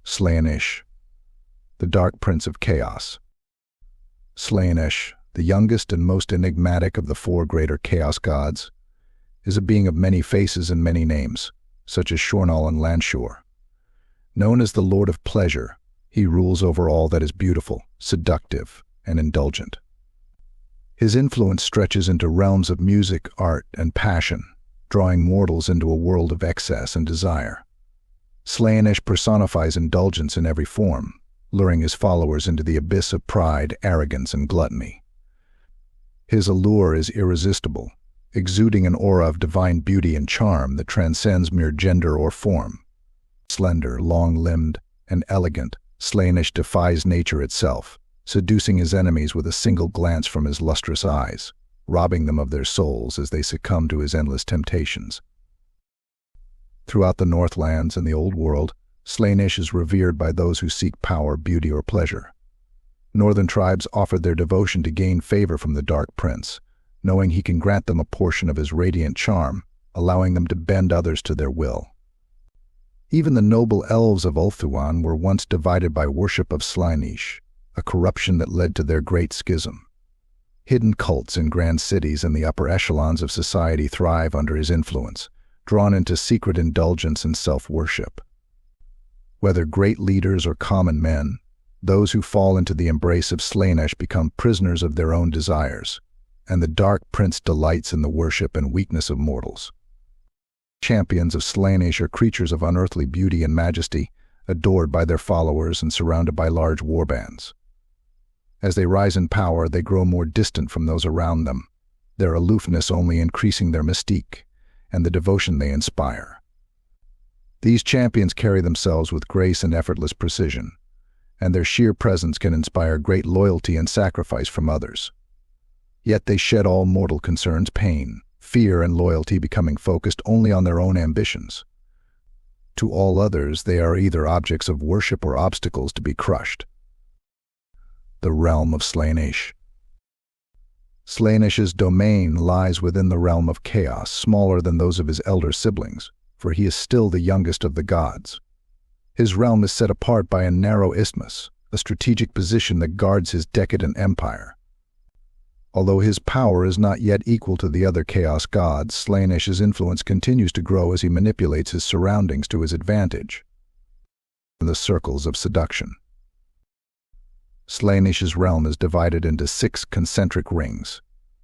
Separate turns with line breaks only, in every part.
Slaanesh, the Dark Prince of Chaos. Slaanesh, the youngest and most enigmatic of the four greater chaos gods, is a being of many faces and many names, such as Shornal and Lanshor. Known as the Lord of Pleasure, he rules over all that is beautiful, seductive, and indulgent. His influence stretches into realms of music, art, and passion, drawing mortals into a world of excess and desire. Slaanesh personifies indulgence in every form, luring his followers into the abyss of pride, arrogance, and gluttony. His allure is irresistible, exuding an aura of divine beauty and charm that transcends mere gender or form. Slender, long-limbed, and elegant, Slaanesh defies nature itself, seducing his enemies with a single glance from his lustrous eyes, robbing them of their souls as they succumb to his endless temptations. Throughout the Northlands and the Old World, Slaanesh is revered by those who seek power, beauty, or pleasure. Northern tribes offered their devotion to gain favor from the Dark Prince, knowing he can grant them a portion of his radiant charm, allowing them to bend others to their will. Even the noble elves of Ulthuan were once divided by worship of Slaanesh, a corruption that led to their great schism. Hidden cults in grand cities and the upper echelons of society thrive under his influence, drawn into secret indulgence and self-worship. Whether great leaders or common men, those who fall into the embrace of Slaanesh become prisoners of their own desires, and the Dark Prince delights in the worship and weakness of mortals. Champions of Slaanesh are creatures of unearthly beauty and majesty, adored by their followers and surrounded by large warbands. As they rise in power, they grow more distant from those around them, their aloofness only increasing their mystique and the devotion they inspire. These champions carry themselves with grace and effortless precision, and their sheer presence can inspire great loyalty and sacrifice from others. Yet they shed all mortal concerns, pain, fear, and loyalty, becoming focused only on their own ambitions. To all others, they are either objects of worship or obstacles to be crushed. The realm of Slaanesh. Slaanesh's domain lies within the realm of chaos, smaller than those of his elder siblings, for he is still the youngest of the gods. His realm is set apart by a narrow isthmus, a strategic position that guards his decadent empire. Although his power is not yet equal to the other chaos gods, Slaanesh's influence continues to grow as he manipulates his surroundings to his advantage. The circles of seduction. Slaanesh's realm is divided into 6 concentric rings,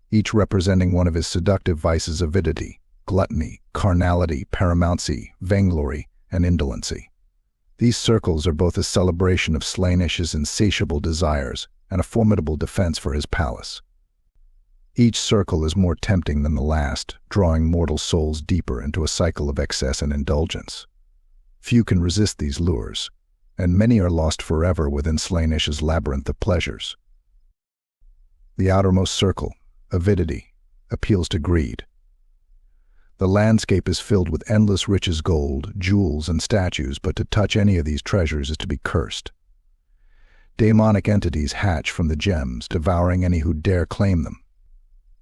each representing one of his seductive vices: avidity, gluttony, carnality, paramountcy, vainglory, and indolency. These circles are both a celebration of Slaanesh's insatiable desires and a formidable defense for his palace. Each circle is more tempting than the last, drawing mortal souls deeper into a cycle of excess and indulgence. Few can resist these lures, and many are lost forever within Slaanesh's labyrinth of pleasures. The outermost circle, avidity, appeals to greed. The landscape is filled with endless riches: gold, jewels, and statues, but to touch any of these treasures is to be cursed. Demonic entities hatch from the gems, devouring any who dare claim them.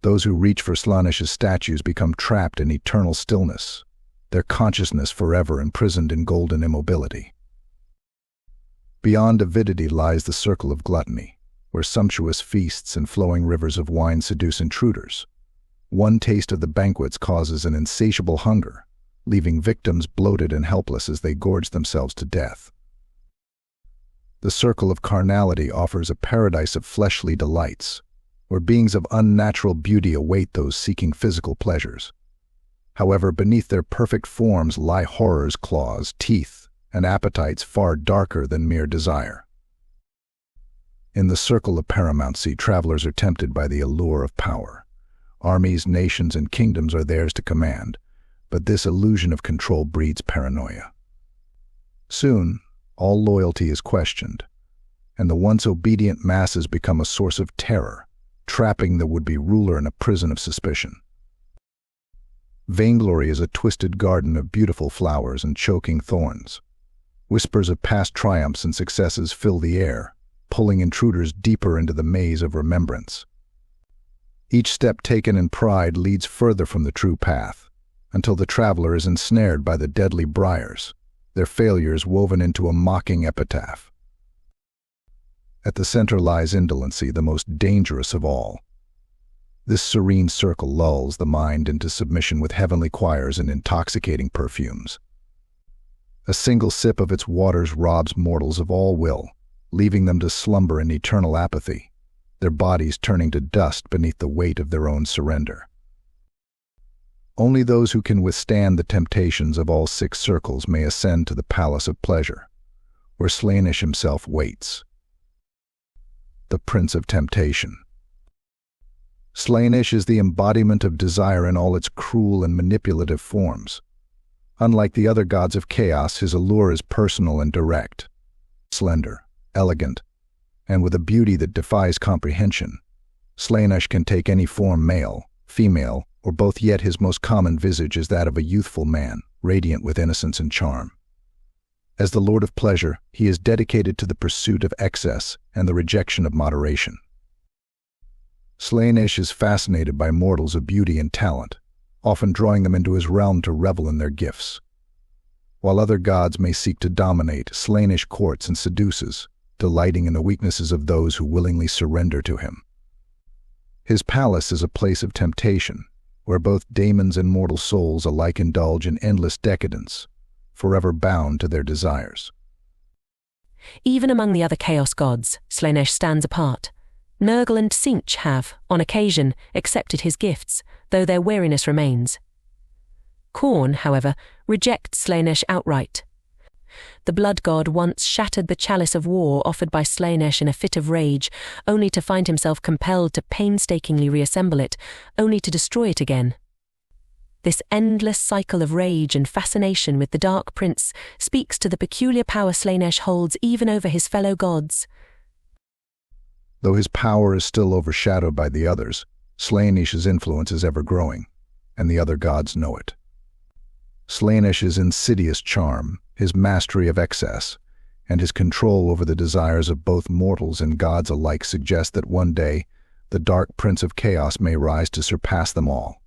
Those who reach for Slaanesh's statues become trapped in eternal stillness, their consciousness forever imprisoned in golden immobility. Beyond avidity lies the circle of gluttony, where sumptuous feasts and flowing rivers of wine seduce intruders. One taste of the banquets causes an insatiable hunger, leaving victims bloated and helpless as they gorge themselves to death. The circle of carnality offers a paradise of fleshly delights, where beings of unnatural beauty await those seeking physical pleasures. However, beneath their perfect forms lie horrors, claws, teeth, and appetites far darker than mere desire. In the circle of paramountcy, travelers are tempted by the allure of power. Armies, nations, and kingdoms are theirs to command, but this illusion of control breeds paranoia. Soon, all loyalty is questioned, and the once obedient masses become a source of terror, trapping the would-be ruler in a prison of suspicion. Vainglory is a twisted garden of beautiful flowers and choking thorns. Whispers of past triumphs and successes fill the air, pulling intruders deeper into the maze of remembrance. Each step taken in pride leads further from the true path, until the traveler is ensnared by the deadly briars, their failures woven into a mocking epitaph. At the center lies indolency, the most dangerous of all. This serene circle lulls the mind into submission with heavenly choirs and intoxicating perfumes. A single sip of its waters robs mortals of all will, leaving them to slumber in eternal apathy, their bodies turning to dust beneath the weight of their own surrender. Only those who can withstand the temptations of all six circles may ascend to the palace of pleasure, where Slaanesh himself waits. The Prince of Temptation. Slaanesh is the embodiment of desire in all its cruel and manipulative forms. Unlike the other gods of chaos, his allure is personal and direct. Slender, elegant, and with a beauty that defies comprehension, Slaanesh can take any form, male, female, or both, yet his most common visage is that of a youthful man, radiant with innocence and charm. As the Lord of Pleasure, he is dedicated to the pursuit of excess and the rejection of moderation. Slaanesh is fascinated by mortals of beauty and talent, often drawing them into his realm to revel in their gifts. While other gods may seek to dominate, Slaanesh courts and seduces, delighting in the weaknesses of those who willingly surrender to him. His palace is a place of temptation, where both daemons and mortal souls alike indulge in endless decadence, forever bound to their desires.
Even among the other chaos gods, Slaanesh stands apart. Nurgle and Tzeentch have, on occasion, accepted his gifts, though their wariness remains. Khorne, however, rejects Slaanesh outright. The blood god once shattered the chalice of war offered by Slaanesh in a fit of rage, only to find himself compelled to painstakingly reassemble it, only to destroy it again. This endless cycle of rage and fascination with the Dark Prince speaks to the peculiar power Slaanesh holds even over his fellow gods.
Though his power is still overshadowed by the others, Slaanesh's influence is ever growing, and the other gods know it. Slaanesh's insidious charm, his mastery of excess, and his control over the desires of both mortals and gods alike suggest that one day the Dark Prince of Chaos may rise to surpass them all.